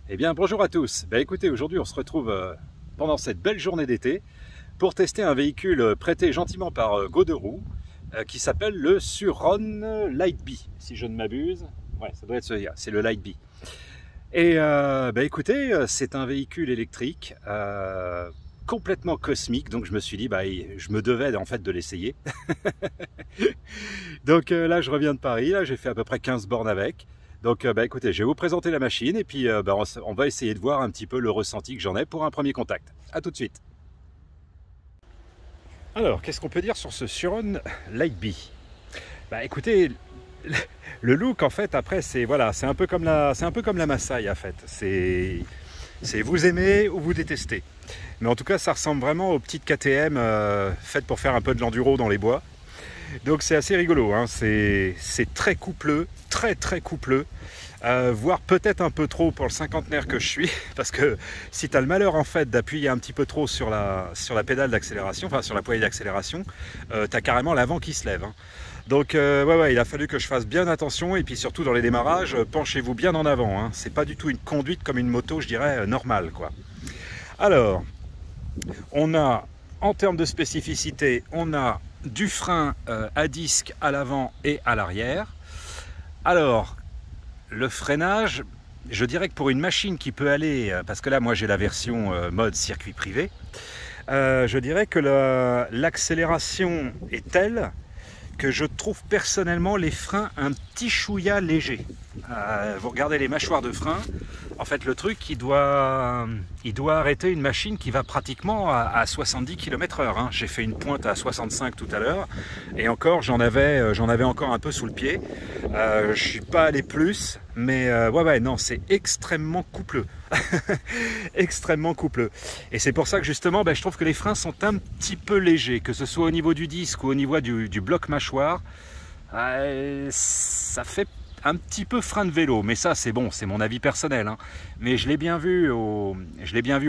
Eh bien bonjour à tous. Écoutez, aujourd'hui on se retrouve pendant cette belle journée d'été pour tester un véhicule prêté gentiment par Goderoux qui s'appelle le Suron Lightbee, si je ne m'abuse. Ouais, ça doit être celui-là, c'est le Lightbee. Et écoutez, c'est un véhicule électrique complètement cosmique, donc je me suis dit, je me devais en fait de l'essayer. Donc là je reviens de Paris, là j'ai fait à peu près 15 bornes avec. Donc écoutez, je vais vous présenter la machine et puis on va essayer de voir un petit peu le ressenti que j'en ai pour un premier contact. A tout de suite. Alors, qu'est-ce qu'on peut dire sur ce Suron Lightbee? Écoutez, le look en fait après c'est voilà, c'est un peu comme la Masai en fait. C'est vous aimez ou vous détestez. Mais en tout cas, ça ressemble vraiment aux petites KTM faites pour faire un peu de l'enduro dans les bois. Donc c'est assez rigolo, hein. C'est très coupleux, très coupleux, voire peut-être un peu trop pour le cinquantenaire que je suis, parce que si tu as le malheur en fait d'appuyer un petit peu trop sur la pédale d'accélération, enfin sur la poignée d'accélération, tu as carrément l'avant qui se lève, hein. Donc ouais, il a fallu que je fasse bien attention, et puis surtout dans les démarrages, penchez-vous bien en avant, hein. C'est pas du tout une conduite comme une moto, je dirais, normale, quoi. Alors, on a, en termes de spécificité, on a du frein à disque à l'avant et à l'arrière. Alors, le freinage, je dirais que pour une machine qui peut aller, parce que là moi j'ai la version mode circuit privé, je dirais que l'accélération est telle que je trouve personnellement les freins un petit chouïa léger. Vous regardez les mâchoires de frein, en fait le truc il doit arrêter une machine qui va pratiquement à 70 km/h, hein. J'ai fait une pointe à 65 tout à l'heure et encore j'en avais encore un peu sous le pied. Je suis pas allé plus, mais ouais non, c'est extrêmement coupleux. Extrêmement coupleux, et c'est pour ça que justement je trouve que les freins sont un petit peu légers, que ce soit au niveau du disque ou au niveau du bloc mâchoire. Ça fait un petit peu frein de vélo, mais ça c'est bon, c'est mon avis personnel, hein. Mais je l'ai bien vu au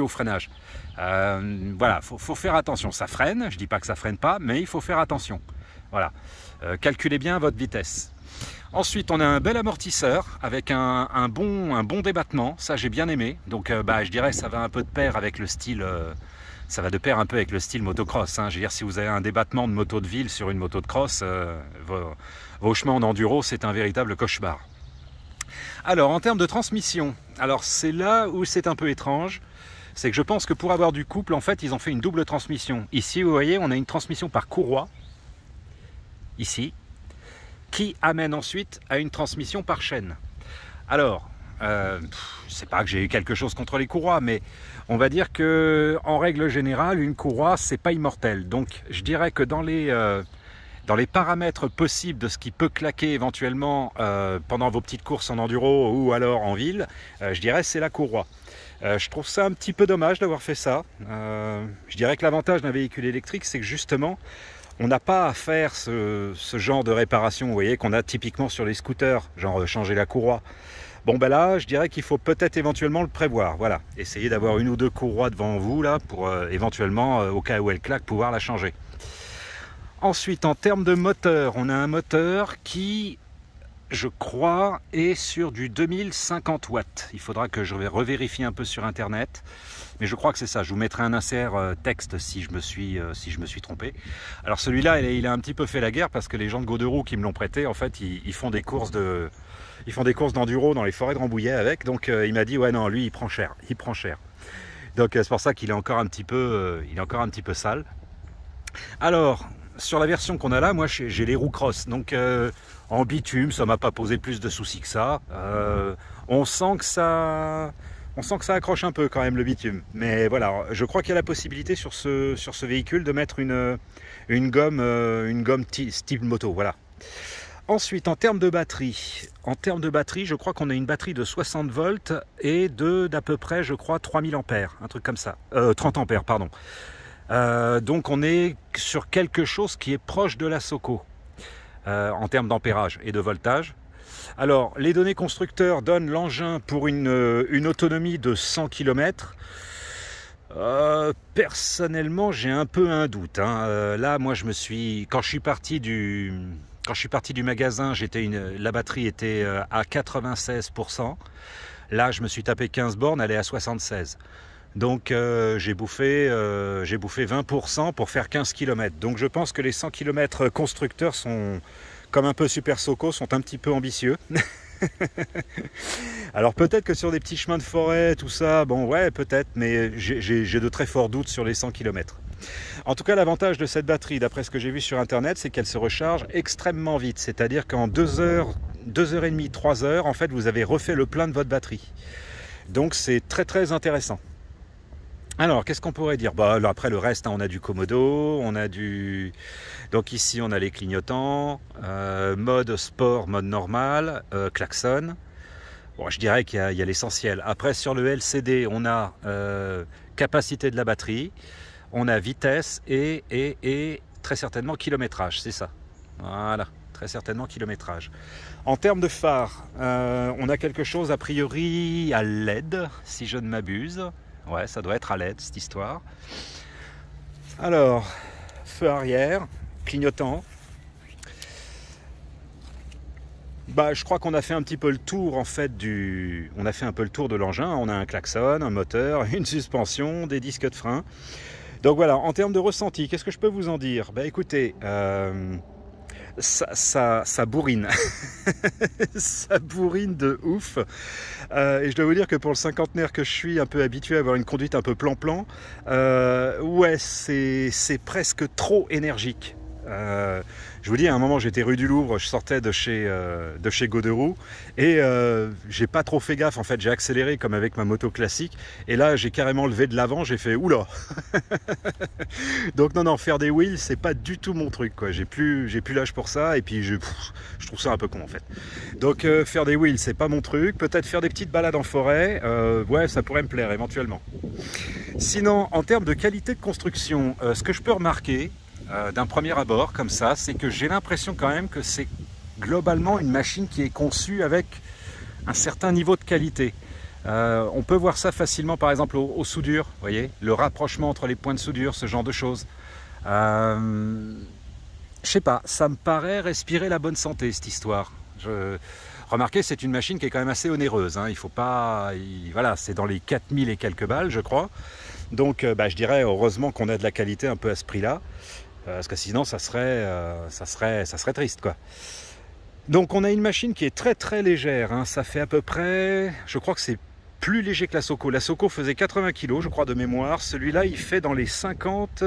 freinage. Voilà, faut faire attention, ça freine, je dis pas que ça freine pas, mais il faut faire attention. Voilà, calculez bien votre vitesse. Ensuite, on a un bel amortisseur avec un bon débattement, ça j'ai bien aimé. Donc je dirais ça va un peu de pair avec le style, ça va de pair un peu avec le style motocross, hein. Je veux dire, si vous avez un débattement de moto de ville sur une moto de cross, vos chemins en enduro, c'est un véritable cauchemar. Alors, en termes de transmission, alors c'est là où c'est un peu étrange, c'est que je pense que pour avoir du couple, en fait, ils ont fait une double transmission. Ici, vous voyez, on a une transmission par courroie, ici, qui amène ensuite à une transmission par chaîne. Alors, c'est pas que j'ai eu quelque chose contre les courroies, mais on va dire que en règle générale, une courroie, c'est pas immortel. Donc, je dirais que dans les paramètres possibles de ce qui peut claquer éventuellement pendant vos petites courses en enduro ou alors en ville, je dirais c'est la courroie. Je trouve ça un petit peu dommage d'avoir fait ça. Je dirais que l'avantage d'un véhicule électrique, c'est que justement, on n'a pas à faire ce genre de réparation, vous voyez, qu'on a typiquement sur les scooters, genre changer la courroie. Bon là, je dirais qu'il faut peut-être éventuellement le prévoir, voilà. Essayez d'avoir une ou deux courroies devant vous, là, pour éventuellement, au cas où elle claque, pouvoir la changer. Ensuite, en termes de moteur, on a un moteur qui, je crois, est sur du 2050 watts. Il faudra que je revérifie un peu sur Internet. Mais je crois que c'est ça, je vous mettrai un insert texte si je me suis trompé. Alors celui-là, il a un petit peu fait la guerre parce que les gens de Goderoux qui me l'ont prêté, en fait, ils font des courses d'enduro dans les forêts de Rambouillet avec. Donc il m'a dit, ouais non, lui il prend cher. Donc c'est pour ça qu'il est encore un petit peu sale. Alors, sur la version qu'on a là, moi j'ai les roues cross. Donc en bitume, ça m'a pas posé plus de soucis que ça. On sent que ça accroche un peu quand même, le bitume. Mais voilà, je crois qu'il y a la possibilité sur ce véhicule de mettre une gomme style moto, voilà. Ensuite, en termes de batterie, je crois qu'on a une batterie de 60 volts et d'à peu près, je crois, 3000 ampères, un truc comme ça. 30 ampères, pardon. Donc on est sur quelque chose qui est proche de la Soco en termes d'ampérage et de voltage. Alors, les données constructeurs donnent l'engin pour une autonomie de 100 km. Personnellement, j'ai un peu un doute, hein. Là, moi, quand je suis parti du magasin, la batterie était à 96%. Là, je me suis tapé 15 bornes, elle est à 76. Donc j'ai bouffé 20% pour faire 15 km. Donc je pense que les 100 km constructeurs sont, comme un peu Super Soco, sont un petit peu ambitieux. Alors peut-être que sur des petits chemins de forêt, tout ça, bon ouais peut-être, mais j'ai de très forts doutes sur les 100 km. En tout cas, l'avantage de cette batterie, d'après ce que j'ai vu sur internet, c'est qu'elle se recharge extrêmement vite. C'est-à-dire qu'en 2 heures, 2 heures et demie, 3 heures, en fait, vous avez refait le plein de votre batterie. Donc c'est très très intéressant. Alors, qu'est-ce qu'on pourrait dire? Bah, après le reste, hein, on a du Komodo, on a du... Donc ici, on a les clignotants, mode sport, mode normal, klaxon. Bon, je dirais qu'il y a l'essentiel. Après, sur le LCD, on a capacité de la batterie, on a vitesse et très certainement kilométrage, c'est ça. Voilà, très certainement kilométrage. En termes de phare, on a quelque chose a priori à LED, si je ne m'abuse. Ouais, ça doit être à LED cette histoire. Alors, feu arrière, clignotant. Bah, je crois qu'on a fait un petit peu le tour en fait on a fait un peu le tour de l'engin. On a un klaxon, un moteur, une suspension, des disques de frein. Donc voilà, en termes de ressenti, qu'est-ce que je peux vous en dire? Bah écoutez, ça bourrine. Ça bourrine de ouf. Et je dois vous dire que pour le cinquantenaire que je suis, un peu habitué à avoir une conduite un peu plan-plan, ouais, c'est presque trop énergique. Je vous dis, à un moment j'étais rue du Louvre, je sortais de chez Goderoux et j'ai pas trop fait gaffe, en fait j'ai accéléré comme avec ma moto classique et là j'ai carrément levé de l'avant, j'ai fait oula. Donc non, faire des wheels c'est pas du tout mon truc quoi, j'ai plus l'âge pour ça et puis je trouve ça un peu con en fait. Donc faire des wheels c'est pas mon truc, peut-être faire des petites balades en forêt, ouais ça pourrait me plaire éventuellement. Sinon en termes de qualité de construction, ce que je peux remarquer d'un premier abord comme ça, c'est que j'ai l'impression quand même que c'est globalement une machine qui est conçue avec un certain niveau de qualité. On peut voir ça facilement par exemple aux soudures, vous voyez, le rapprochement entre les points de soudure, ce genre de choses. Je sais pas, ça me paraît respirer la bonne santé cette histoire. Remarquez, c'est une machine qui est quand même assez onéreuse, hein. Il faut pas, voilà, c'est dans les 4000 et quelques balles je crois. Donc je dirais heureusement qu'on a de la qualité un peu à ce prix-là. Parce que sinon ça serait triste quoi. Donc on a une machine qui est très très légère, hein. Ça fait à peu près, je crois que c'est plus léger que la Soco. La Soco faisait 80 kg je crois de mémoire, celui-là il fait dans les 50,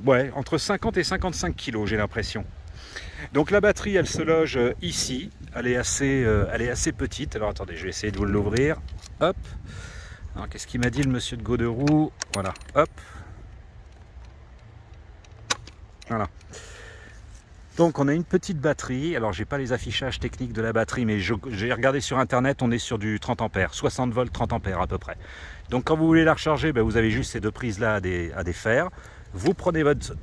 ouais, entre 50 et 55 kg j'ai l'impression. Donc la batterie elle se loge ici, elle est assez petite. Alors attendez, je vais essayer de vous l'ouvrir, hop. Alors qu'est-ce qu'il m'a dit le monsieur de Goderoux? Voilà, hop. Voilà. Donc on a une petite batterie, alors j'ai pas les affichages techniques de la batterie, mais j'ai regardé sur internet, on est sur du 30 ampères, 60 volts 30 ampères à peu près. Donc quand vous voulez la recharger, vous avez juste ces deux prises là à défaire. Vous prenez votre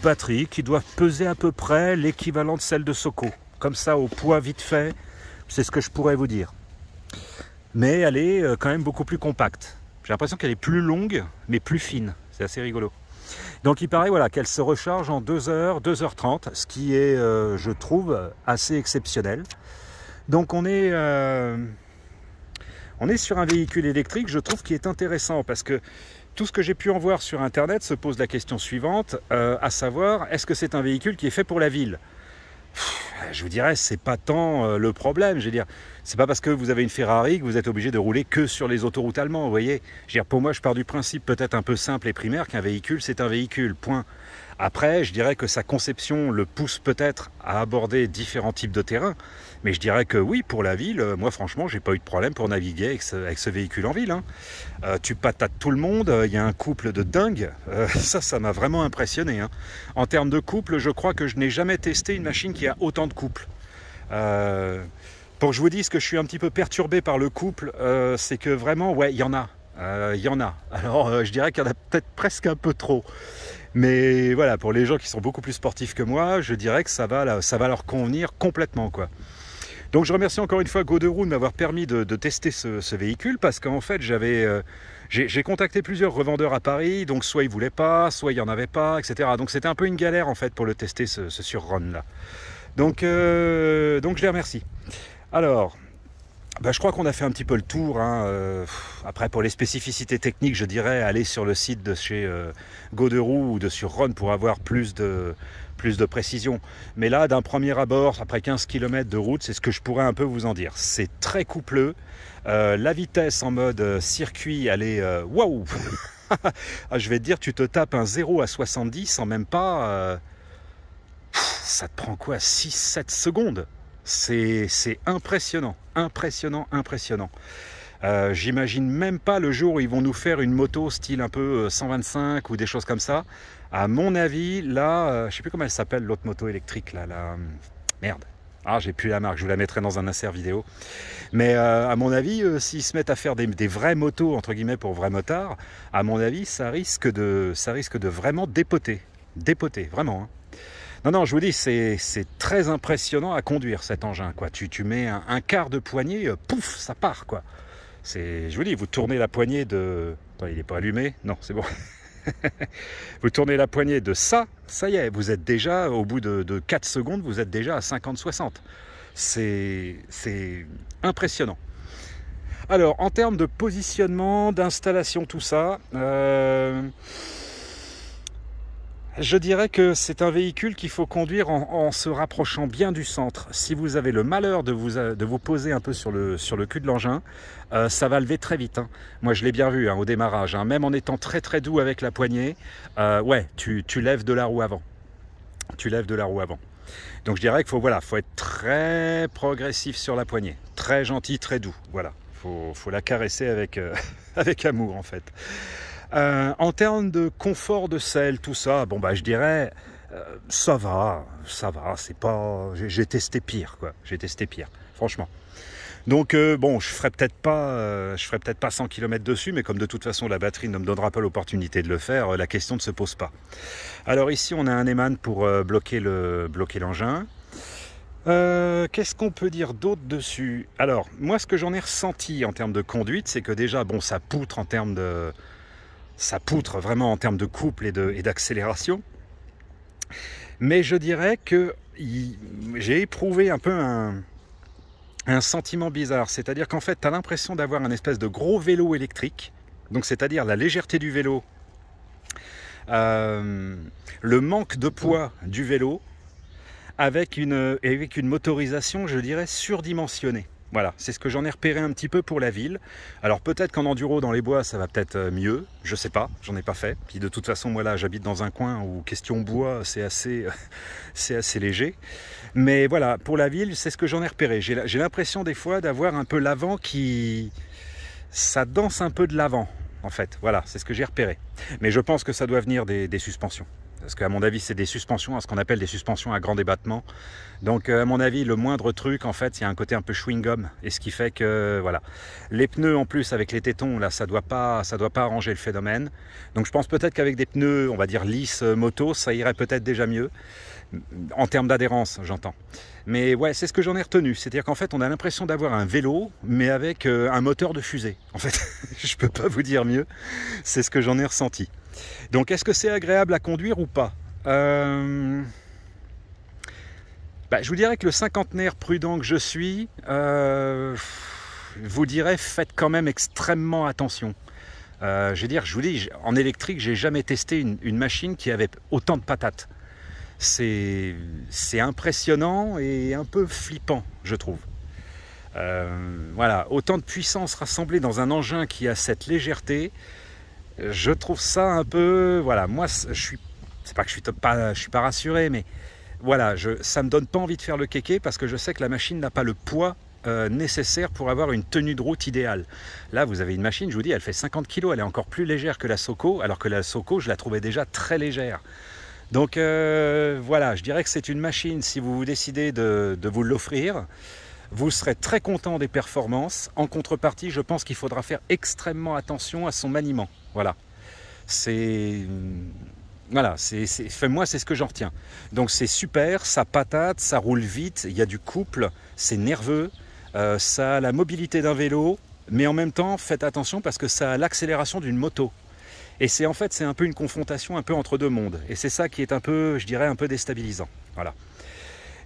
batterie qui doit peser à peu près l'équivalent de celle de Soco. Comme ça au poids vite fait, c'est ce que je pourrais vous dire. Mais elle est quand même beaucoup plus compacte. J'ai l'impression qu'elle est plus longue mais plus fine, c'est assez rigolo. Donc il paraît voilà, qu'elle se recharge en 2 heures, 2h30, ce qui est, je trouve, assez exceptionnel. Donc on est sur un véhicule électrique, je trouve, qui est intéressant, parce que tout ce que j'ai pu en voir sur Internet se pose la question suivante, à savoir, est-ce que c'est un véhicule qui est fait pour la ville ? Je vous dirais, c'est pas tant le problème. Je veux dire, c'est pas parce que vous avez une Ferrari que vous êtes obligé de rouler que sur les autoroutes allemandes. Vous voyez, je veux dire, pour moi, je pars du principe peut-être un peu simple et primaire qu'un véhicule, c'est un véhicule. Point. Après, je dirais que sa conception le pousse peut-être à aborder différents types de terrains. Mais je dirais que oui, pour la ville, moi franchement, j'ai pas eu de problème pour naviguer avec ce véhicule en ville. Hein. Tu patates tout le monde, il y a un couple de dingue. Ça m'a vraiment impressionné. Hein. En termes de couple, je crois que je n'ai jamais testé une machine qui a autant de couples. Pour que je vous dise que je suis un petit peu perturbé par le couple, c'est que vraiment, ouais, il y en a. Il y en a. Alors, je dirais qu'il y en a peut-être presque un peu trop. Mais voilà, pour les gens qui sont beaucoup plus sportifs que moi, je dirais que ça va leur convenir complètement, quoi. Donc je remercie encore une fois Goderoux de m'avoir permis de tester ce véhicule, parce qu'en fait j'ai contacté plusieurs revendeurs à Paris, donc soit ils ne voulaient pas, soit il n'y en avait pas, etc. Donc c'était un peu une galère en fait pour le tester, ce Surron là. Donc je les remercie. Alors, Bah, je crois qu'on a fait un petit peu le tour, hein. Après, pour les spécificités techniques, je dirais aller sur le site de chez Goderou ou de sur Ron pour avoir plus de précision. Mais là, d'un premier abord, après 15 km de route, c'est ce que je pourrais un peu vous en dire. C'est très coupleux. La vitesse en mode circuit, elle est... Waouh. Ah, je vais te dire, tu te tapes un 0 à 70 en même pas... ça te prend quoi, 6-7 secondes? C'est impressionnant, impressionnant, impressionnant. J'imagine même pas le jour où ils vont nous faire une moto style un peu 125 ou des choses comme ça. À mon avis, là, je sais plus comment elle s'appelle, l'autre moto électrique, là, merde. Ah, j'ai plus la marque, je vous la mettrai dans un insert vidéo. Mais à mon avis, s'ils se mettent à faire des vraies motos, entre guillemets, pour vrais motards, à mon avis, ça risque de vraiment dépoter. Dépoter, vraiment, hein. Non, non, je vous dis, c'est très impressionnant à conduire cet engin, quoi. Tu mets un quart de poignée, pouf, ça part, quoi. Je vous dis, vous tournez la poignée de... Attends, il n'est pas allumé? Non, c'est bon. Vous tournez la poignée de ça y est, vous êtes déjà, au bout de 4 secondes, vous êtes déjà à 50-60. C'est impressionnant. Alors, en termes de positionnement, d'installation, tout ça... je dirais que c'est un véhicule qu'il faut conduire en se rapprochant bien du centre. Si vous avez le malheur de vous poser un peu sur le cul de l'engin, ça va lever très vite, hein. Moi, je l'ai bien vu, hein, au démarrage, hein. Même en étant très très doux avec la poignée, ouais, tu lèves de la roue avant. Tu lèves de la roue avant. Donc je dirais qu'il faut, voilà, faut être très progressif sur la poignée. Très gentil, très doux. Voilà, faut la caresser avec, avec amour, en fait. En termes de confort de selle, tout ça, bon bah je dirais ça va, c'est pas, j'ai testé pire, quoi, j'ai testé pire, franchement. Donc bon, je ferai peut-être pas 100 km dessus, mais comme de toute façon la batterie ne me donnera pas l'opportunité de le faire, la question ne se pose pas. Alors ici on a un aimant pour bloquer l'engin. Qu'est-ce qu'on peut dire d'autre dessus? Alors moi, ce que j'en ai ressenti en termes de conduite, c'est que déjà bon, ça poutre vraiment en termes de couple et d'accélération. Mais je dirais que j'ai éprouvé un peu un sentiment bizarre. C'est-à-dire qu'en fait, tu as l'impression d'avoir un espèce de gros vélo électrique. Donc, c'est-à-dire la légèreté du vélo, le manque de poids du vélo, avec une motorisation, je dirais, surdimensionnée. Voilà, c'est ce que j'en ai repéré un petit peu pour la ville. Alors peut-être qu'en enduro dans les bois, ça va peut-être mieux, je sais pas, j'en ai pas fait. Puis de toute façon, moi là, j'habite dans un coin où question bois, c'est assez léger. Mais voilà, pour la ville, c'est ce que j'en ai repéré. J'ai l'impression des fois d'avoir un peu l'avant qui... ça danse un peu de l'avant, en fait. Voilà, c'est ce que j'ai repéré. Mais je pense que ça doit venir des suspensions. Parce qu'à mon avis, c'est des suspensions, ce qu'on appelle des suspensions à grand débattement. Donc, à mon avis, le moindre truc, en fait, il y a un côté un peu chewing-gum. Et ce qui fait que, voilà. Les pneus, en plus, avec les tétons, là, ça doit pas arranger le phénomène. Donc, je pense peut-être qu'avec des pneus, on va dire lisses moto, ça irait peut-être déjà mieux. En termes d'adhérence, j'entends. Mais ouais, c'est ce que j'en ai retenu. C'est-à-dire qu'en fait, on a l'impression d'avoir un vélo, mais avec un moteur de fusée. En fait, je peux pas vous dire mieux. C'est ce que j'en ai ressenti. Donc, est-ce que c'est agréable à conduire ou pas? Je vous dirais que le cinquantenaire prudent que je suis, vous dirais, faites quand même extrêmement attention. Je veux dire, je vous dis, en électrique, j'ai jamais testé une machine qui avait autant de patates. C'est impressionnant et un peu flippant, je trouve. Voilà, autant de puissance rassemblée dans un engin qui a cette légèreté. Je trouve ça un peu... Voilà, moi, c'est pas que je suis pas rassuré, mais voilà, ça me donne pas envie de faire le kéké parce que je sais que la machine n'a pas le poids nécessaire pour avoir une tenue de route idéale. Là, vous avez une machine, je vous dis, elle fait 50 kg, elle est encore plus légère que la Soko, alors que la Soko, je la trouvais déjà très légère. Donc voilà, je dirais que c'est une machine, si vous décidez de vous l'offrir, vous serez très content des performances. En contrepartie, je pense qu'il faudra faire extrêmement attention à son maniement. Voilà. Voilà, moi c'est ce que j'en retiens. Donc c'est super, ça patate, ça roule vite, il y a du couple, c'est nerveux, ça a la mobilité d'un vélo, mais en même temps, faites attention parce que ça a l'accélération d'une moto. Et c'est en fait, c'est un peu une confrontation un peu entre deux mondes. Et c'est ça qui est un peu, je dirais, un peu déstabilisant. Voilà.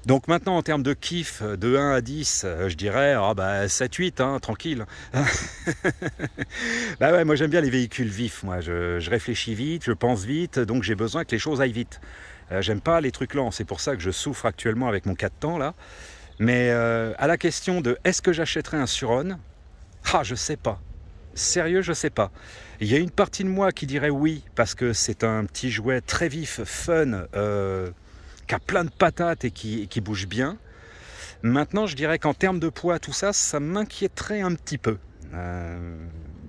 Donc maintenant, en termes de kiff, de 1 à 10, je dirais 7-8, hein, tranquille. Bah ouais, moi j'aime bien les véhicules vifs, moi je réfléchis vite, je pense vite, donc j'ai besoin que les choses aillent vite. J'aime pas les trucs lents, c'est pour ça que je souffre actuellement avec mon 4 temps là. Mais à la question de est-ce que j'achèterais un Suron, je sais pas. Sérieux, je sais pas. Il y a une partie de moi qui dirait oui, parce que c'est un petit jouet très vif, fun, qui a plein de patates et qui bouge bien. Maintenant, je dirais qu'en termes de poids, tout ça, ça m'inquiéterait un petit peu.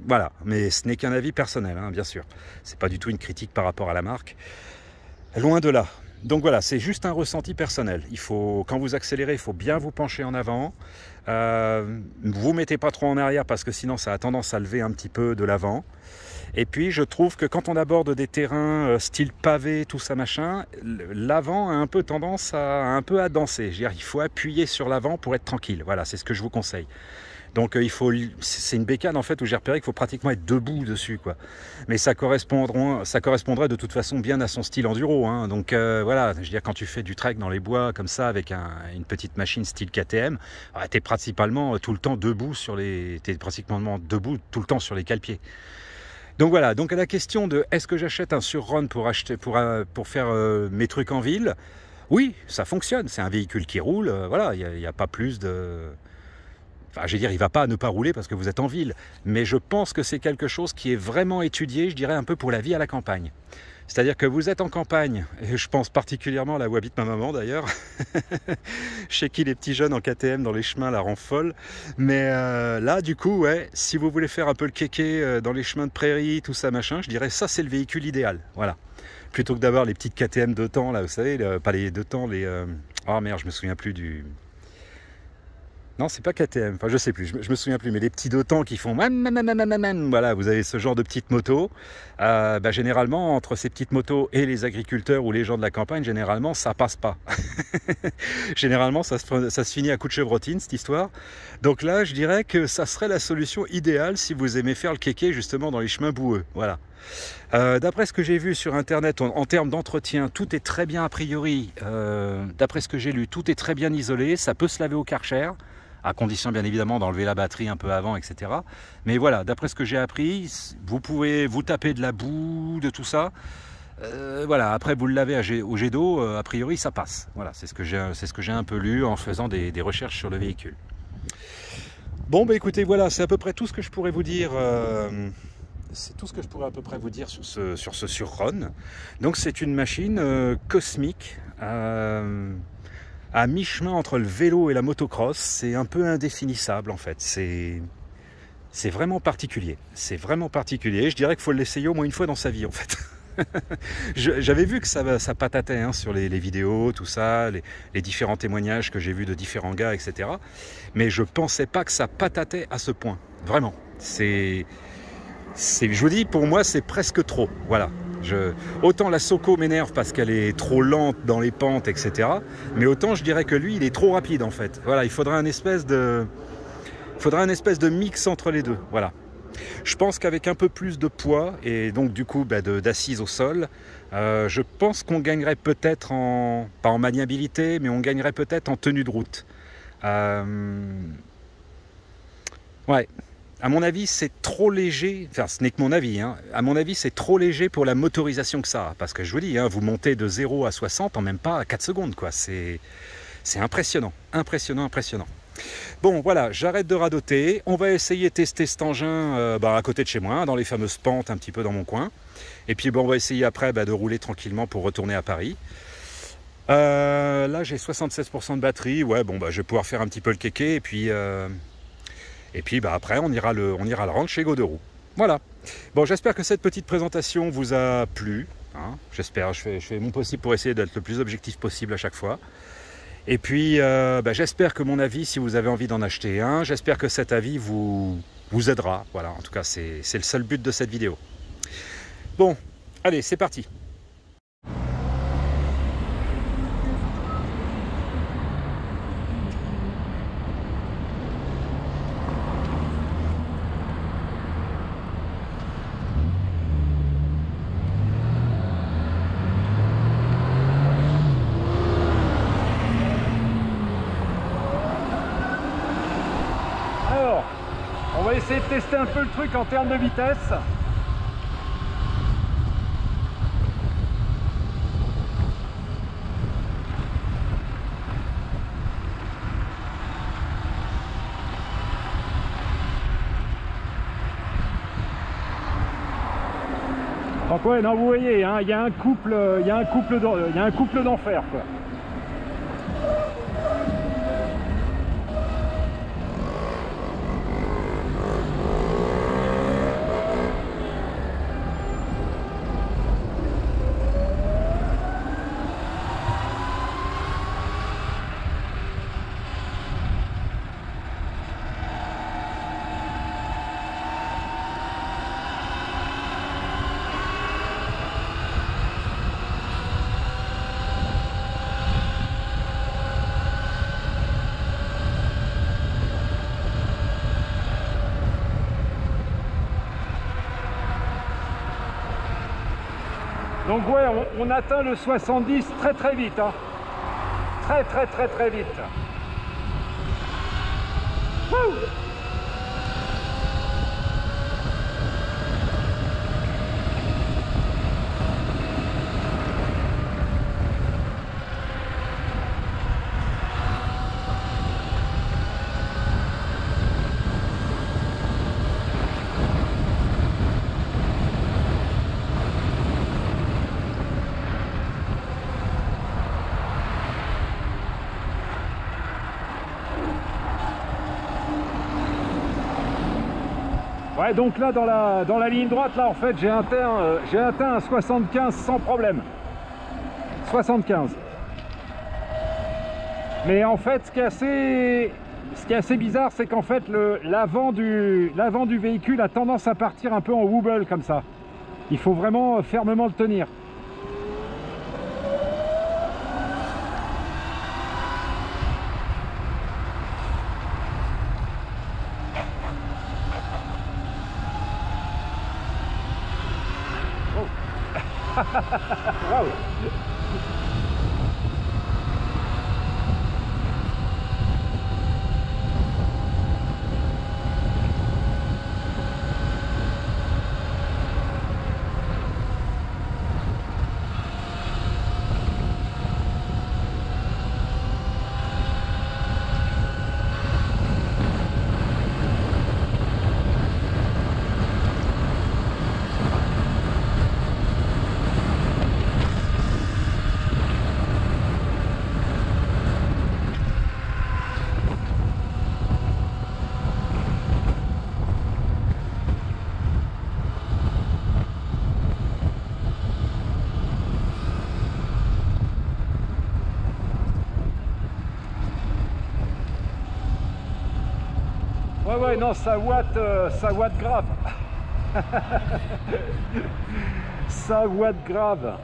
Voilà, mais ce n'est qu'un avis personnel, hein, bien sûr. C'est pas du tout une critique par rapport à la marque. Loin de là. Donc voilà, c'est juste un ressenti personnel. Quand vous accélérez, il faut bien vous pencher en avant. Vous mettez pas trop en arrière parce que sinon ça a tendance à lever un petit peu de l'avant. Et puis je trouve que quand on aborde des terrains style pavé, tout ça machin, l'avant a un peu tendance à danser. Je veux dire, il faut appuyer sur l'avant pour être tranquille. Voilà, c'est ce que je vous conseille. Donc c'est une bécane en fait où j'ai repéré qu'il faut pratiquement être debout dessus, quoi. Mais ça correspondrait de toute façon bien à son style enduro, hein. Donc voilà, je veux dire, quand tu fais du trek dans les bois comme ça avec une petite machine style KTM, t'es principalement tout le temps debout t'es pratiquement debout tout le temps sur les cale-pieds. Donc voilà, donc à la question de est-ce que j'achète un Surron pour faire mes trucs en ville, oui, ça fonctionne, c'est un véhicule qui roule, voilà, il n'y a pas plus de... Enfin, je veux dire, il ne va pas ne pas rouler parce que vous êtes en ville. Mais je pense que c'est quelque chose qui est vraiment étudié, je dirais, un peu pour la vie à la campagne. C'est-à-dire que vous êtes en campagne, et je pense particulièrement là où habite ma maman d'ailleurs, chez qui les petits jeunes en KTM dans les chemins la rend folle. Mais là, du coup, ouais, si vous voulez faire un peu le kéké dans les chemins de prairie, tout ça, machin, je dirais ça, c'est le véhicule idéal. Voilà. Plutôt que d'avoir les petites KTM 2 temps, là, vous savez, pas les 2 temps, les... Oh merde, je me souviens plus du... Non, c'est pas KTM, enfin je sais plus, je me souviens plus, mais les petits 2 temps qui font voilà, vous avez ce genre de petites motos. Généralement, entre ces petites motos et les agriculteurs ou les gens de la campagne, généralement, ça passe pas. Généralement, ça se finit à coup de chevrotine, cette histoire. Donc là, je dirais que ça serait la solution idéale si vous aimez faire le kéké justement dans les chemins boueux. Voilà. D'après ce que j'ai vu sur internet en termes d'entretien, tout est très bien a priori. D'après ce que j'ai lu, tout est très bien isolé, ça peut se laver au Karcher, à condition bien évidemment d'enlever la batterie un peu avant, etc. Mais voilà, d'après ce que j'ai appris, vous pouvez vous taper de la boue, de tout ça. Voilà, après vous le lavez au jet d'eau, a priori ça passe. Voilà, c'est ce que j'ai un peu lu en faisant des recherches sur le véhicule. Bon, bah écoutez, voilà, c'est à peu près tout ce que je pourrais vous dire. C'est tout ce que je pourrais à peu près vous dire sur ce Surron. Donc c'est une machine cosmique, à mi-chemin entre le vélo et la motocross. C'est un peu indéfinissable en fait. C'est vraiment particulier. C'est vraiment particulier. Je dirais qu'il faut l'essayer au moins une fois dans sa vie en fait. J'avais vu que ça patatait hein, sur les vidéos, tout ça, les différents témoignages que j'ai vus de différents gars, etc. Mais je pensais pas que ça patatait à ce point. Vraiment. Je vous dis, pour moi, c'est presque trop. Voilà. Autant la Soko m'énerve parce qu'elle est trop lente dans les pentes, etc. Mais autant je dirais que lui, il est trop rapide en fait. Voilà, il faudrait un espèce de mix entre les deux. Voilà. Je pense qu'avec un peu plus de poids et donc du coup d'assise au sol, je pense qu'on gagnerait peut-être pas en maniabilité, mais on gagnerait peut-être en tenue de route. Ouais. À mon avis, c'est trop léger, enfin ce n'est que mon avis, hein. À mon avis, c'est trop léger pour la motorisation que ça a. Parce que je vous dis, hein, vous montez de 0 à 60 en même pas 4 secondes, quoi. C'est impressionnant, impressionnant, impressionnant. Bon, voilà, j'arrête de radoter. On va essayer de tester cet engin à côté de chez moi, dans les fameuses pentes, un petit peu dans mon coin. Et puis, on va essayer après de rouler tranquillement pour retourner à Paris. Là, j'ai 76% de batterie. Ouais, je vais pouvoir faire un petit peu le kéké. Et puis après, on ira le rendre chez Goderoux. Voilà. Bon, j'espère que cette petite présentation vous a plu. Hein. J'espère, je fais mon possible pour essayer d'être le plus objectif possible à chaque fois. Et puis, j'espère que mon avis, si vous avez envie d'en acheter un, j'espère que cet avis vous aidera. Voilà, en tout cas, c'est le seul but de cette vidéo. Bon, allez, c'est parti. essayer de tester un peu le truc en termes de vitesse. Donc ouais, non, vous voyez, hein, il y a un couple d'enfer, quoi. Donc ouais, on atteint le 70 très vite, hein. Très vite. Wouh! Ouais, donc là dans la ligne droite, là en fait j'ai atteint un 75 sans problème. 75. Mais en fait ce qui est assez bizarre, c'est qu'en fait l'avant du véhicule a tendance à partir un peu en wobble comme ça. Il faut vraiment fermement le tenir. Wow. Ouais, non, ça watt grave. Ça watt grave.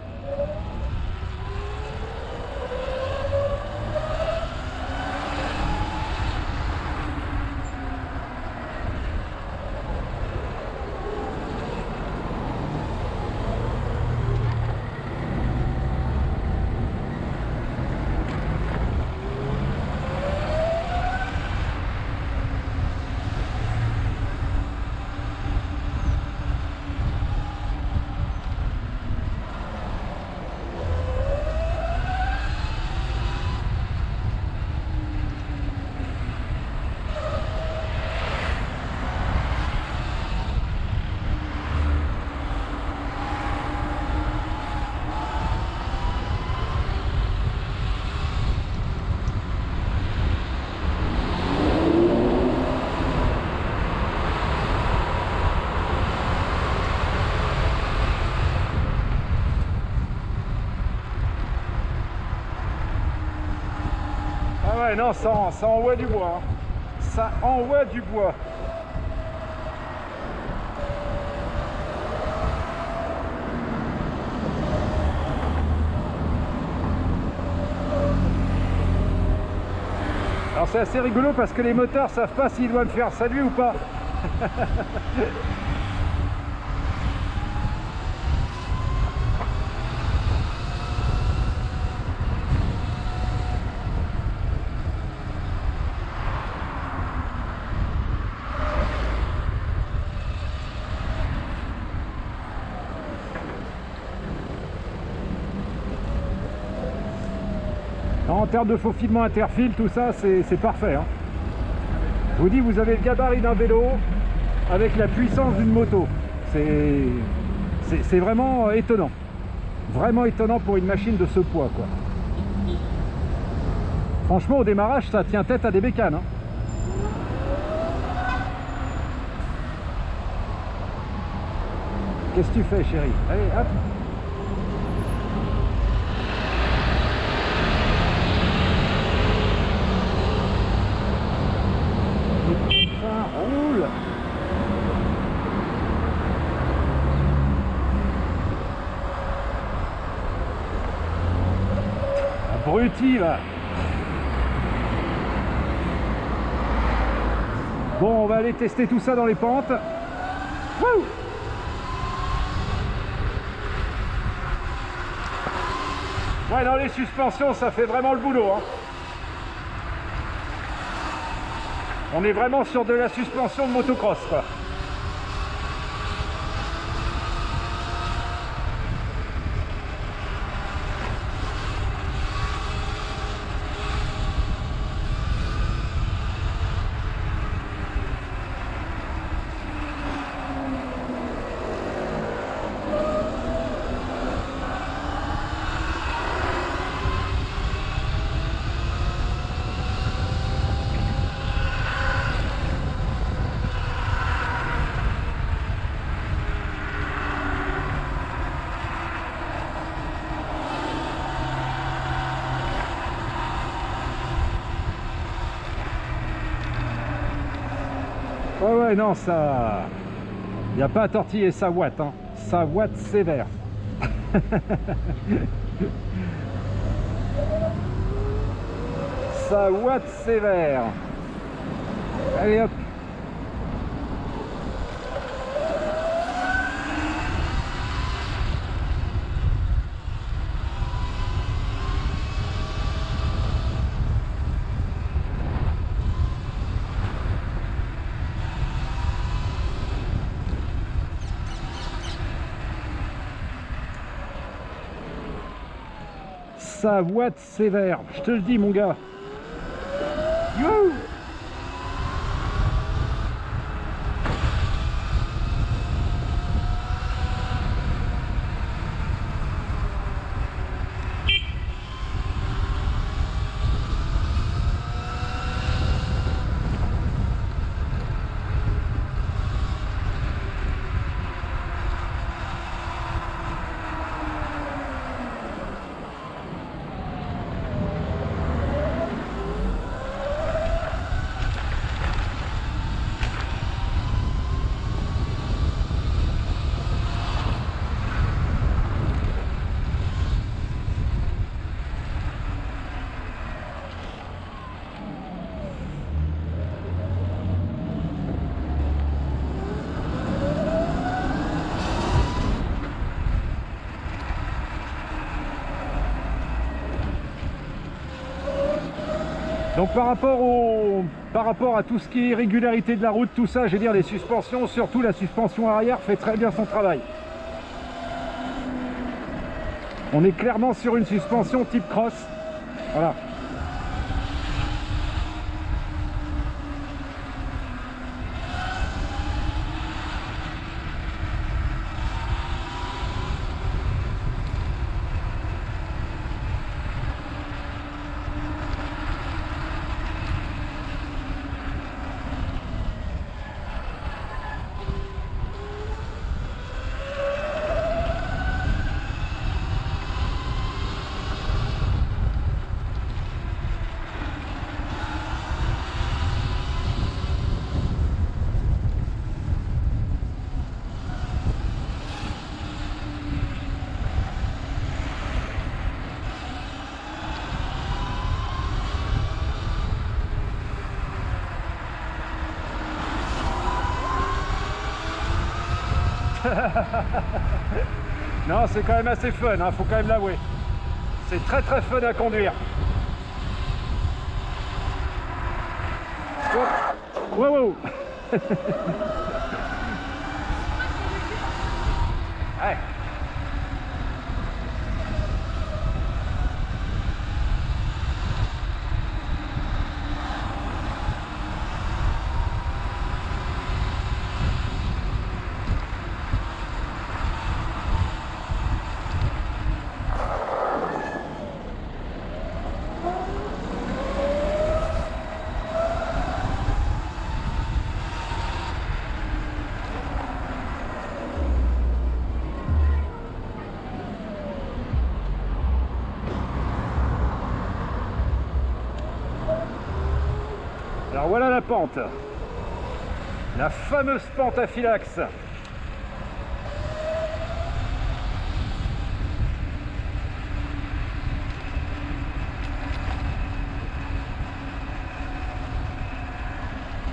Ouais, non, ça envoie du bois. Hein. Ça envoie du bois. Alors c'est assez rigolo parce que les moteurs savent pas s'ils doivent me faire salut ou pas. En termes de faufilement interfile, tout ça, c'est parfait. Hein. Je vous dis, vous avez le gabarit d'un vélo avec la puissance d'une moto. C'est vraiment étonnant. Vraiment étonnant pour une machine de ce poids, quoi. Franchement, au démarrage, ça tient tête à des bécanes. Hein. Qu'est-ce que tu fais, chérie? Allez, hop. Ça roule. Abruti, là. Bon, on va aller tester tout ça dans les pentes. Wouh! Ouais, dans les suspensions, ça fait vraiment le boulot. Hein. On est vraiment sur de la suspension de motocross, quoi. Ouais, non, ça... Il n'y a pas à tortiller sa ouate, hein. Sa ouate sévère. Sa ouate sévère. Allez, hop. Sa ouate sévère, je te le dis, mon gars. Youhou! Donc par rapport à tout ce qui est régularité de la route, tout ça, je veux dire les suspensions, surtout la suspension arrière fait très bien son travail. On est clairement sur une suspension type cross. Voilà. Non, c'est quand même assez fun, hein, faut quand même l'avouer. C'est très très fun à conduire. Wow, wow. Ouais. Alors voilà la pente. La fameuse pente à Philax.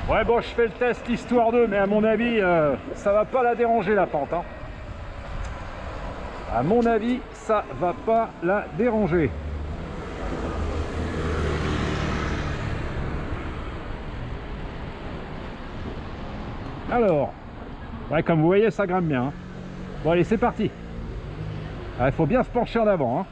Ouais bon, je fais le test histoire d'eux, mais à mon avis, ça va pas la déranger la pente. Hein. À mon avis, ça va pas la déranger. Alors, ouais, comme vous voyez, ça grimpe bien. Hein. Bon allez, c'est parti. Il faut bien se pencher en avant. Hein.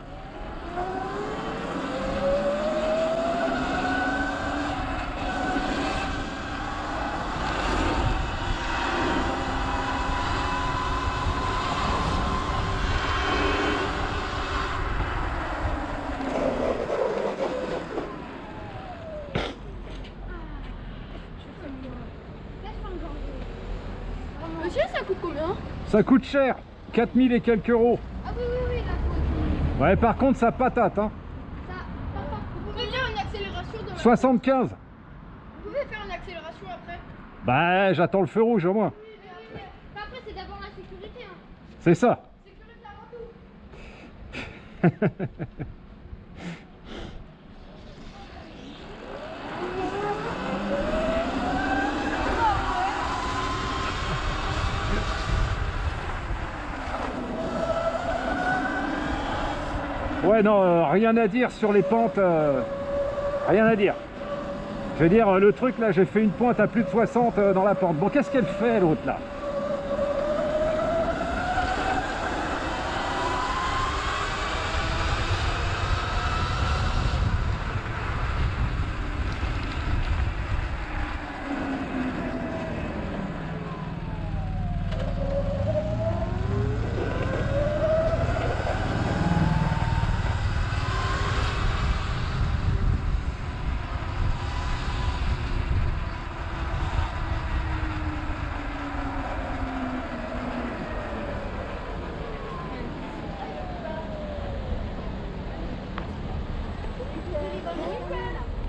Monsieur, ça coûte combien? Ça coûte cher, 4000 et quelques euros. Ah oui, oui, oui, d'accord. Ouais, par contre, ça patate. Hein. Vous pouvez faire une accélération de... 75. Vous pouvez faire une accélération après? Bah, j'attends le feu rouge au moins. Oui, mais après, c'est d'abord la sécurité. Hein. C'est ça. Sécurité avant tout. Ouais, non, rien à dire sur les pentes. Rien à dire. Je veux dire, le truc là, j'ai fait une pointe à plus de 60 dans la pente. Bon, qu'est-ce qu'elle fait l'autre là?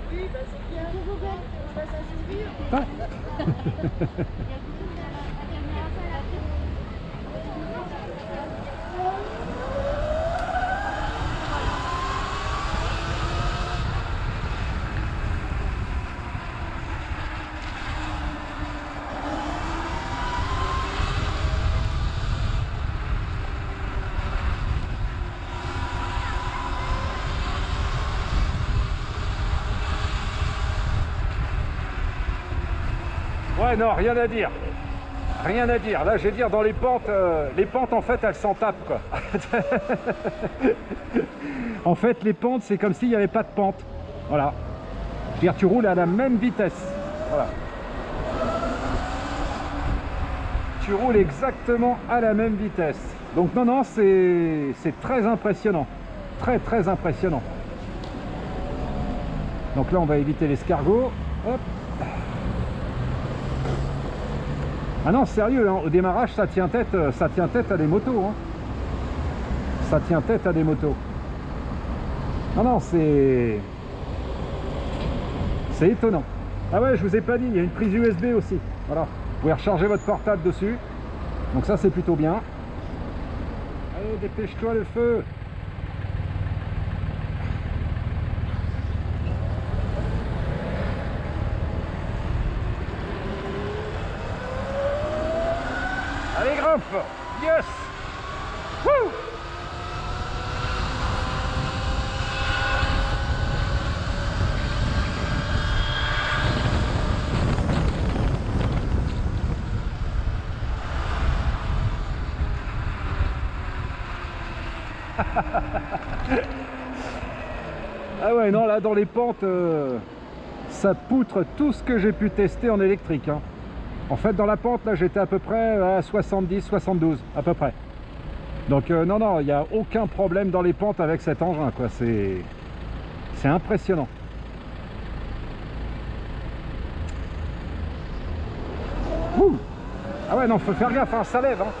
Oui, bah c'est bien. Bah, ça suffit. Ouais, non, rien à dire. Rien à dire. Là, je vais dire, dans les pentes en fait, elles s'en tapent, quoi. En fait, les pentes, c'est comme s'il n'y avait pas de pente. Voilà. Je veux dire, tu roules à la même vitesse. Voilà. Tu roules exactement à la même vitesse. Donc, non, non, c'est très impressionnant. Très, très impressionnant. Donc là, on va éviter l'escargot. Hop. Ah non, sérieux, hein, au démarrage, ça tient tête à des motos. Hein. Ça tient tête à des motos. Non, non, c'est étonnant. Ah ouais, je vous ai pas dit, il y a une prise USB aussi. Voilà, vous pouvez recharger votre portable dessus. Donc ça, c'est plutôt bien. Allez, dépêche-toi le feu. Allez, grimpe. Yes. Wouh. Ah ouais, non, là dans les pentes, ça poutre tout ce que j'ai pu tester en électrique. Hein. En fait, dans la pente, là, j'étais à peu près à 70, 72, à peu près. Donc, non, non, il n'y a aucun problème dans les pentes avec cet engin, quoi. C'est impressionnant. Ouh. Ah ouais, non, faut faire gaffe, hein, ça lève, hein.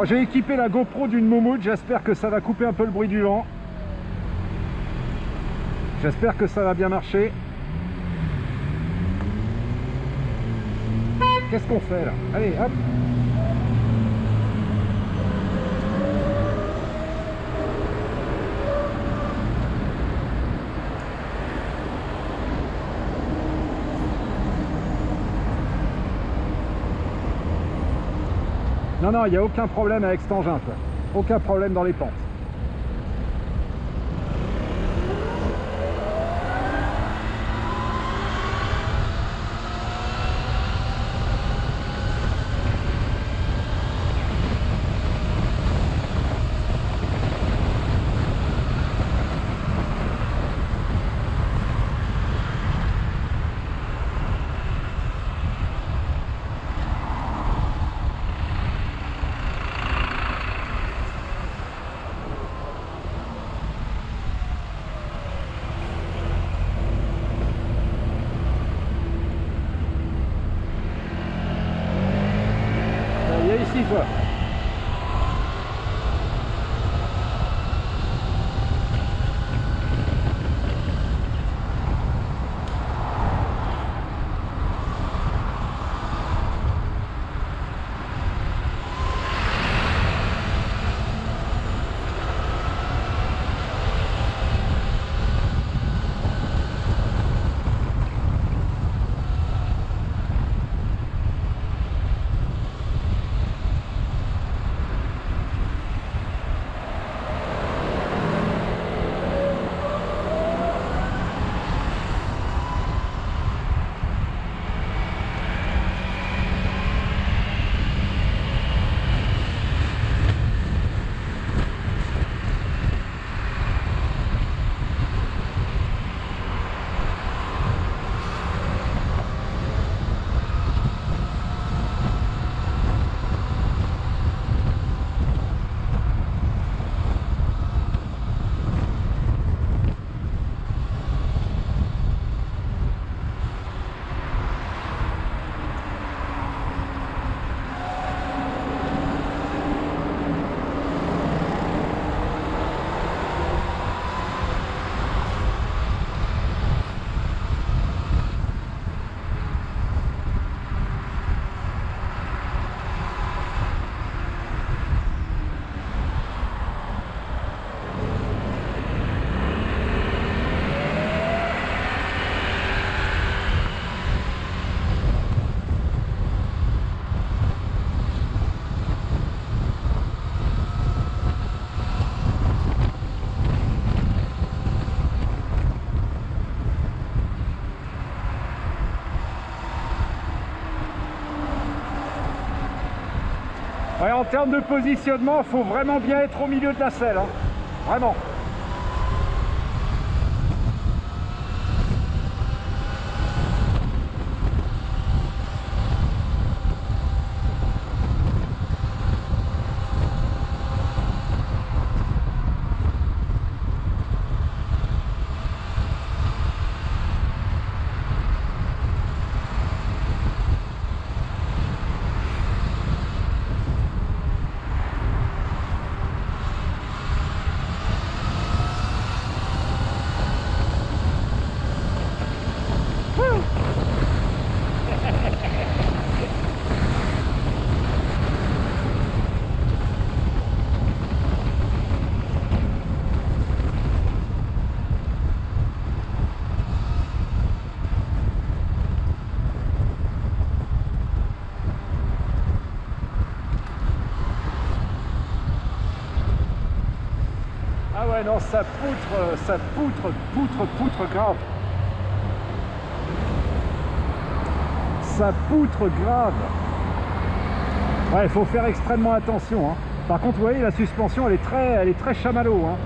Bon, j'ai équipé la GoPro d'une moumoute, j'espère que ça va couper un peu le bruit du vent. J'espère que ça va bien marcher. Qu'est-ce qu'on fait là? Allez, hop! Non, non, il n'y a aucun problème avec cet engin, quoi. Aucun problème dans les pentes. Ici, quoi. Ouais, en termes de positionnement, il faut vraiment bien être au milieu de la selle, hein. Vraiment. Ah ouais, non, ça poutre grave. Ça poutre grave. Ouais, il faut faire extrêmement attention, hein. Par contre, vous voyez, la suspension, elle est très chamallow, hein.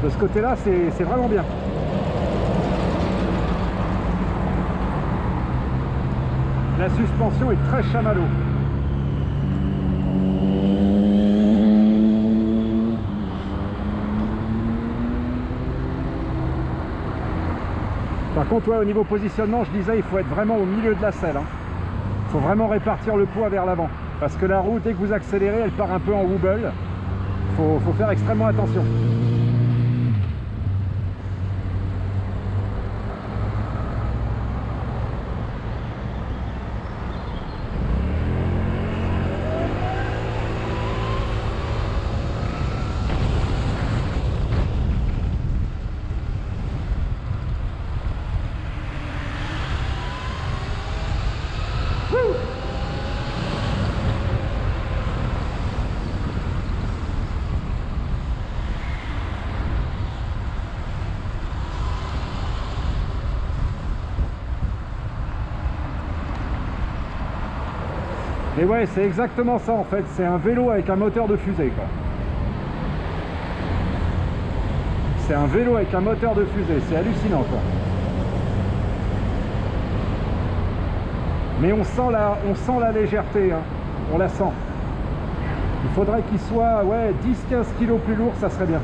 De ce côté-là, c'est vraiment bien. La suspension est très chamallow. Par contre, ouais, au niveau positionnement, je disais, il faut être vraiment au milieu de la selle, hein. Il faut vraiment répartir le poids vers l'avant. Parce que la roue, dès que vous accélérez, elle part un peu en wobble. Faut faire extrêmement attention. Et ouais, c'est exactement ça en fait, c'est un vélo avec un moteur de fusée quoi. C'est un vélo avec un moteur de fusée, c'est hallucinant quoi. Mais on sent la légèreté, hein. On la sent. Il faudrait qu'il soit ouais, 10-15 kg plus lourd, ça serait bien.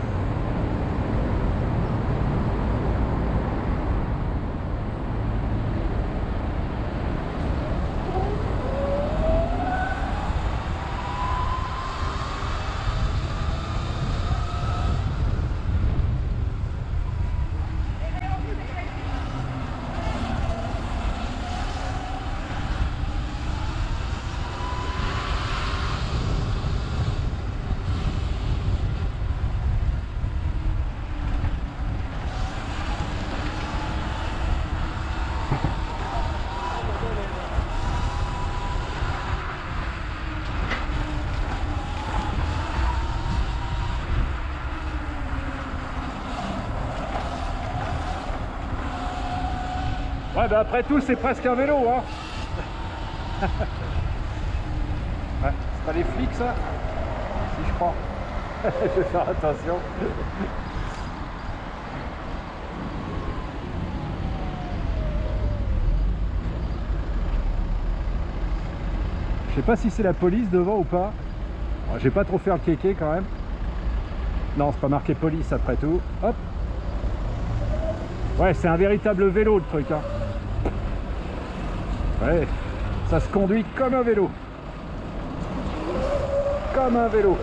Ouais, bah après tout, c'est presque un vélo, hein. Ouais, c'est pas les flics, ça? Si, je crois. Je vais faire attention. Je sais pas si c'est la police devant ou pas. Bon, j'ai pas trop fait le kéké quand même. Non, c'est pas marqué police après tout. Hop. Ouais, c'est un véritable vélo le truc, hein. Ouais, ça se conduit comme un vélo. Comme un vélo.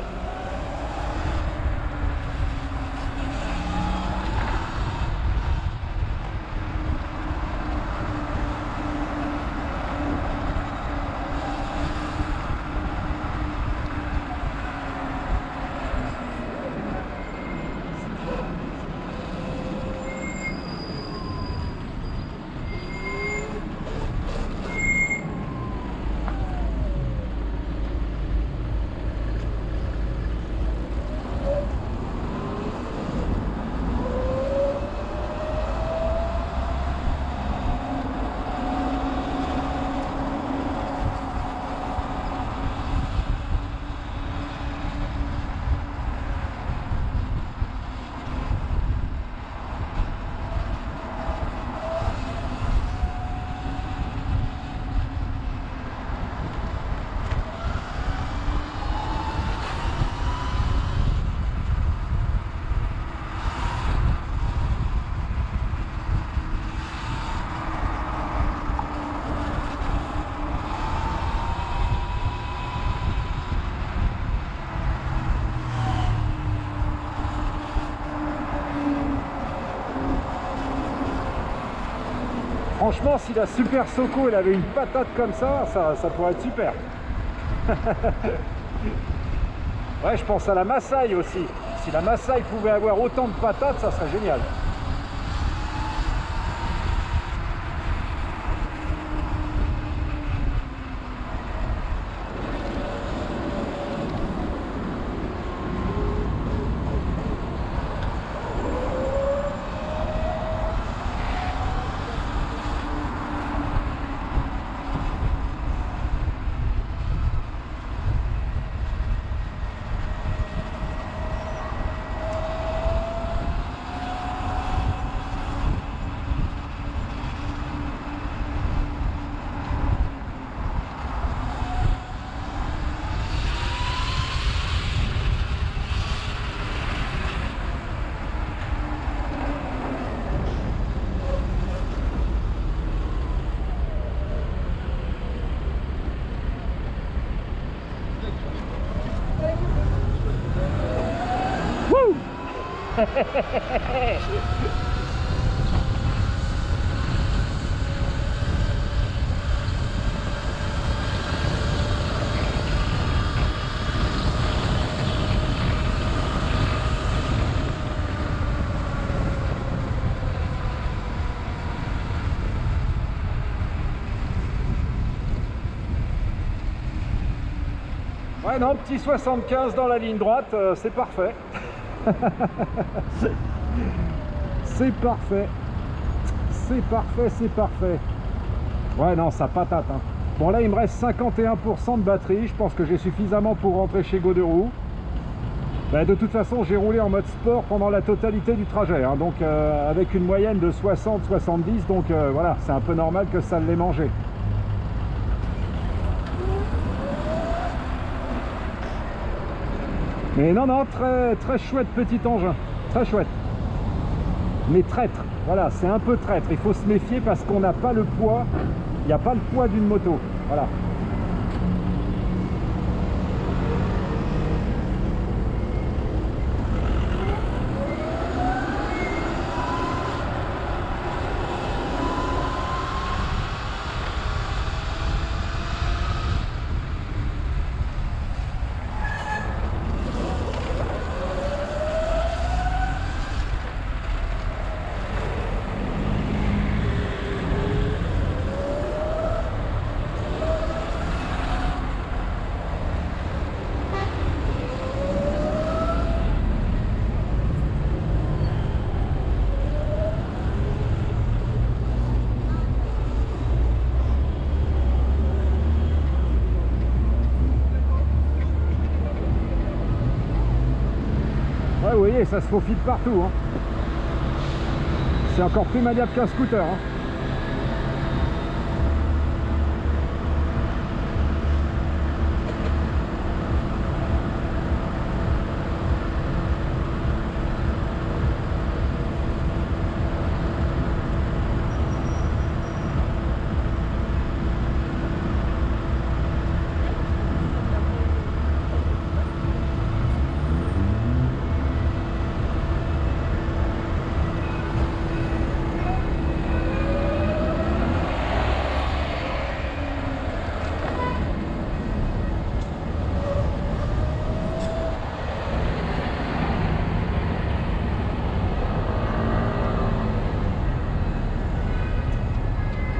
Franchement, si la Super Soco elle avait une patate comme ça pourrait être super. Ouais, je pense à la Masai aussi. Si la Masai pouvait avoir autant de patates, ça serait génial. Ouais, non, petit 75 dans la ligne droite, c'est parfait. C'est parfait. C'est parfait, c'est parfait. Ouais, non, ça patate. Hein. Bon, là, il me reste 51% de batterie. Je pense que j'ai suffisamment pour rentrer chez Goderoux. Ben, de toute façon, j'ai roulé en mode sport pendant la totalité du trajet. Hein, donc, avec une moyenne de 60-70. Donc, voilà, c'est un peu normal que ça l'ait mangé. Mais non, non, très, très chouette petit engin. Très chouette. Mais traître. Voilà, c'est un peu traître. Il faut se méfier parce qu'on n'a pas le poids. Il n'y a pas le poids d'une moto. Voilà. Ouais, vous voyez, ça se faufile partout. Hein. C'est encore plus maniable qu'un scooter. Hein.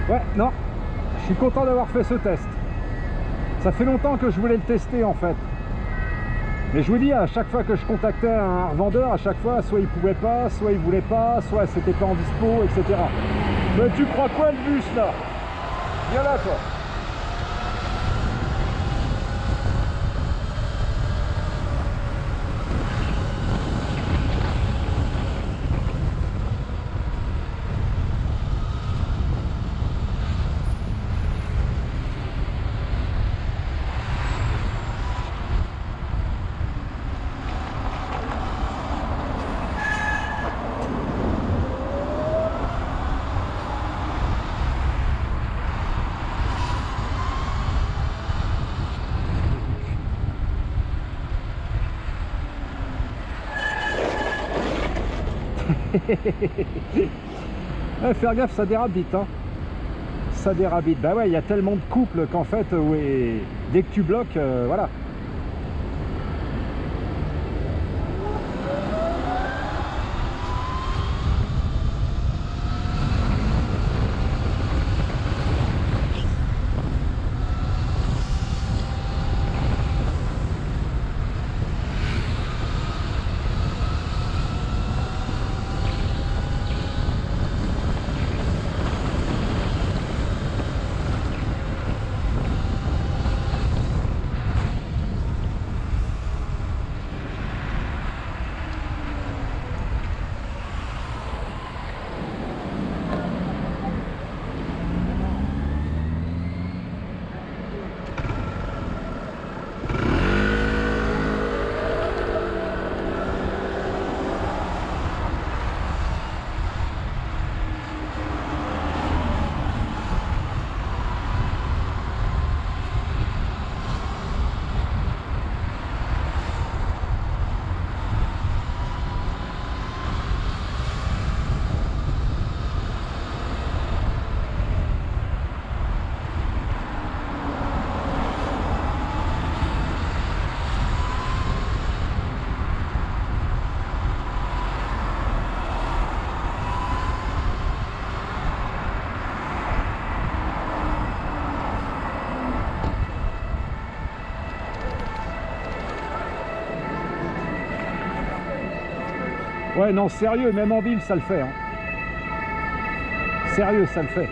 Ouais, non, je suis content d'avoir fait ce test. Ça fait longtemps que je voulais le tester en fait. Mais je vous dis, à chaque fois que je contactais un revendeur, à chaque fois, soit il pouvait pas, soit il voulait pas, soit c'était pas en dispo, etc. Mais tu crois quoi le bus là? Viens là toi. Ouais, faire gaffe, ça dérape vite. Hein. Ça dérape vite. Bah ouais, il y a tellement de couples qu'en fait, ouais, dès que tu bloques, voilà. Ouais, non, sérieux, même en ville, ça le fait. Hein. Sérieux, ça le fait.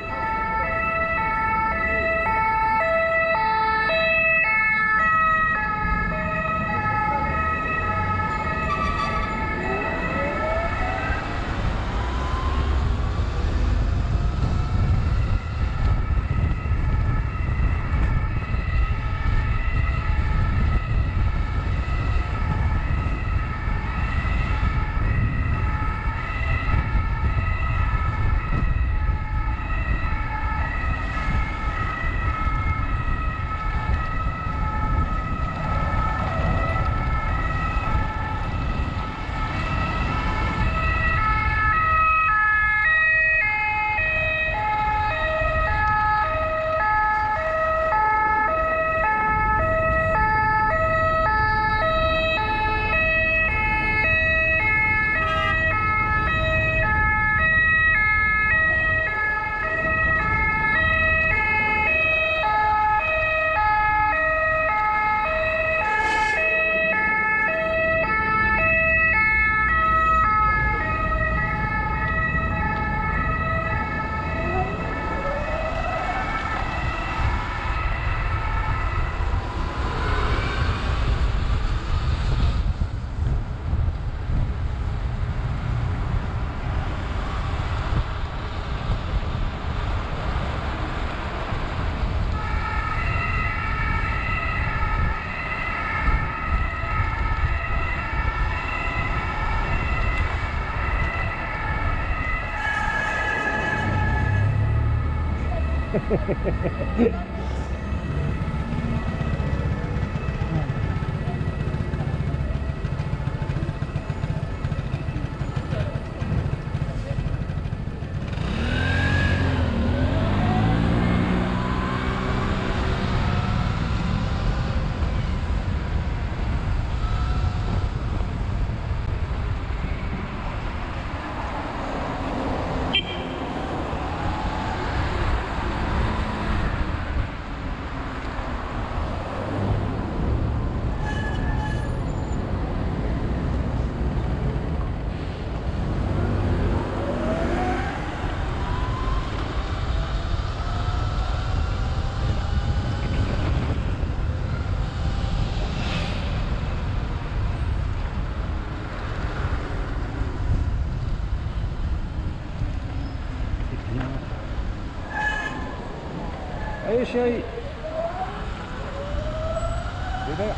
Allez chérie. C'est vert.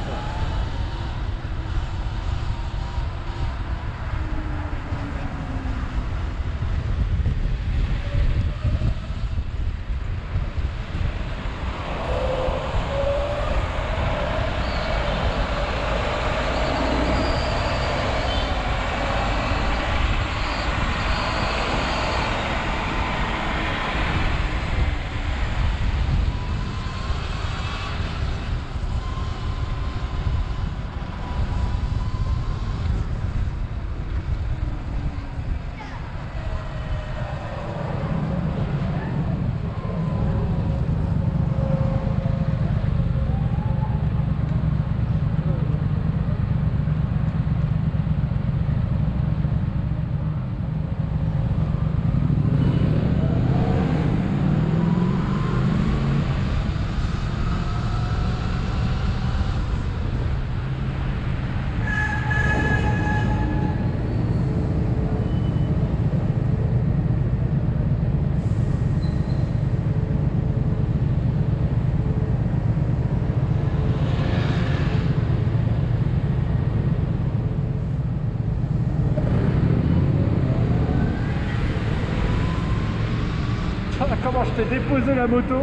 Comment je t'ai déposé la moto.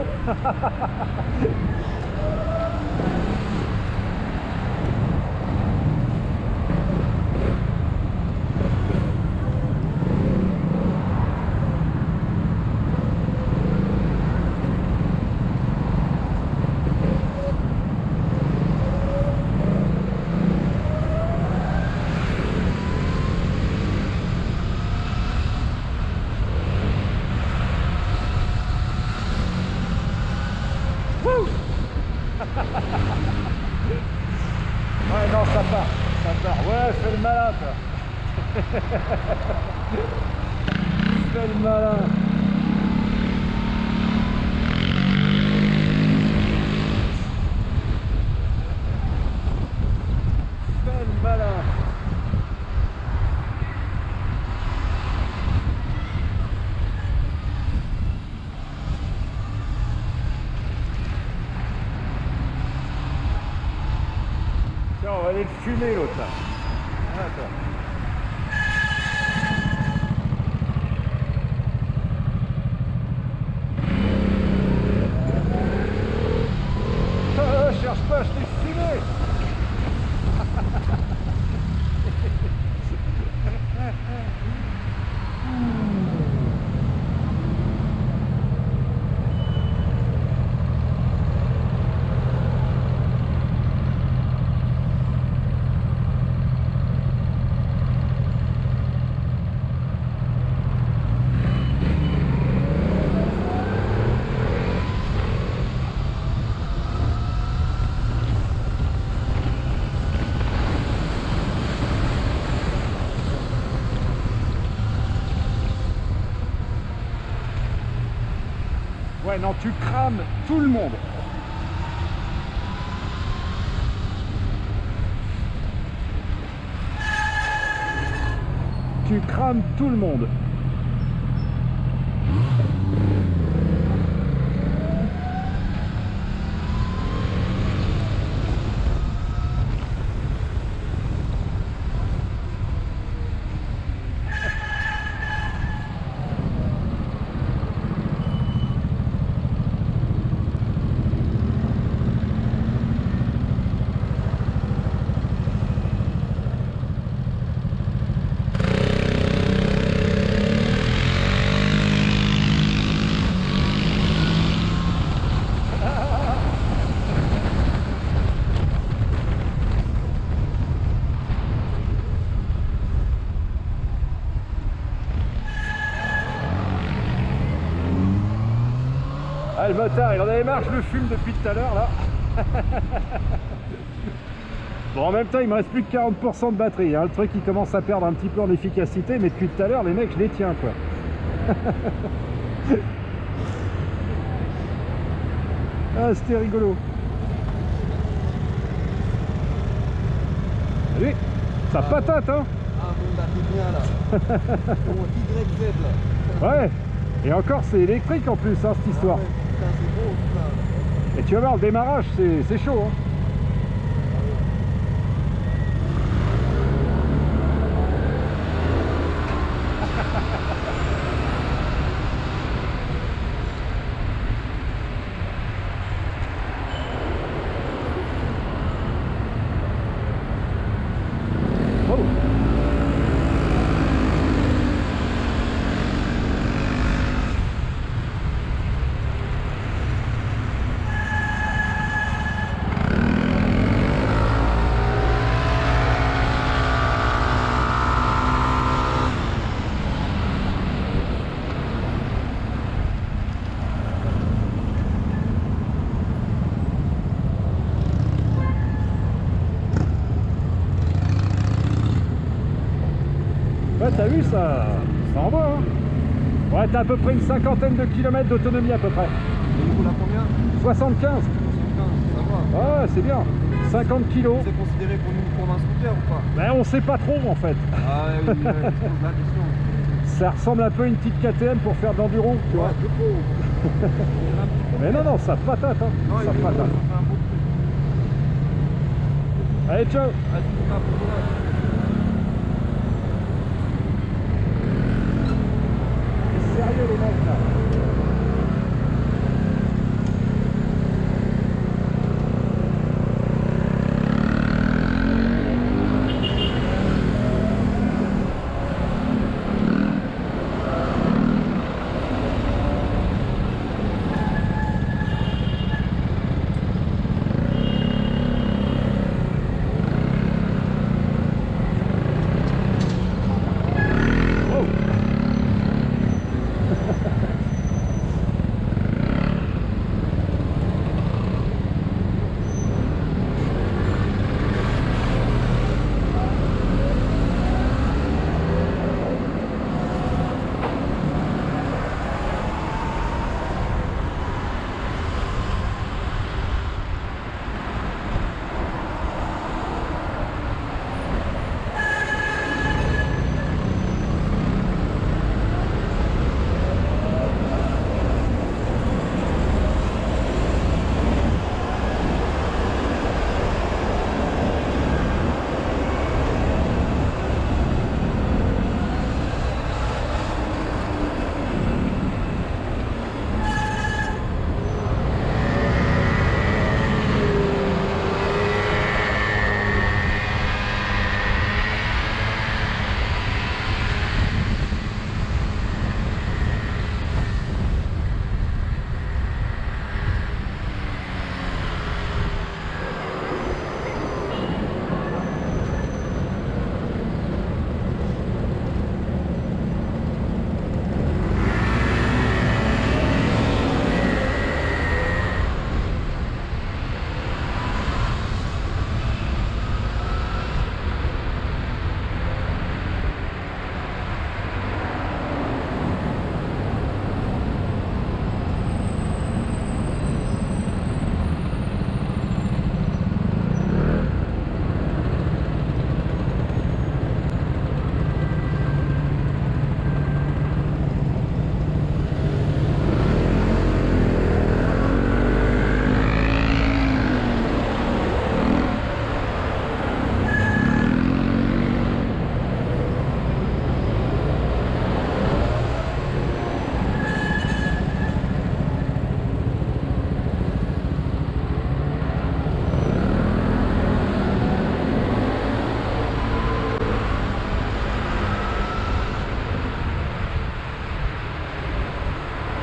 Fais le malin. Fais le malin. Tiens, on va aller le fumer l'autre là. Attends. Cherche pas, je t'ai fumé. Ouais, non, tu crames tout le monde. Tu crames tout le monde. Ah, le motard, il en avait marre, je le fume depuis tout à l'heure là. Bon, en même temps, il me reste plus que 40% de batterie, hein. Le truc il commence à perdre un petit peu en efficacité, mais depuis tout à l'heure, les mecs, je les tiens quoi. Ah, c'était rigolo. Oui, ça patate hein. Ah bon, là t'es bien là. Bon, YZ là. Ouais, et encore c'est électrique en plus hein, cette histoire. Ah ouais, putain, c'est beau putain. Et tu vas voir le démarrage, c'est chaud hein. Oh. Ouais, t'as vu ça envoie hein. Ouais, t'as à peu près une cinquantaine de kilomètres d'autonomie à peu près. Et il roule à combien? 75. 75, ça va. Ouais, c'est bien. 50 kilos. C'est considéré pour un scooter ou pas? Ben, on sait pas trop en fait. Ah oui, oui, oui, je pose la question. Ça ressemble un peu à une petite KTM pour faire de l'enduro, tu vois. Ouais, de faux. Mais non, non, ça patate hein. Non, Ça il est patate. bon, ça fait un beau truc. Allez, ciao. Ah, tu vas pour toi. Sérieux les mecs là.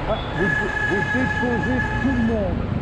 Ouais, vous déposez tout le monde.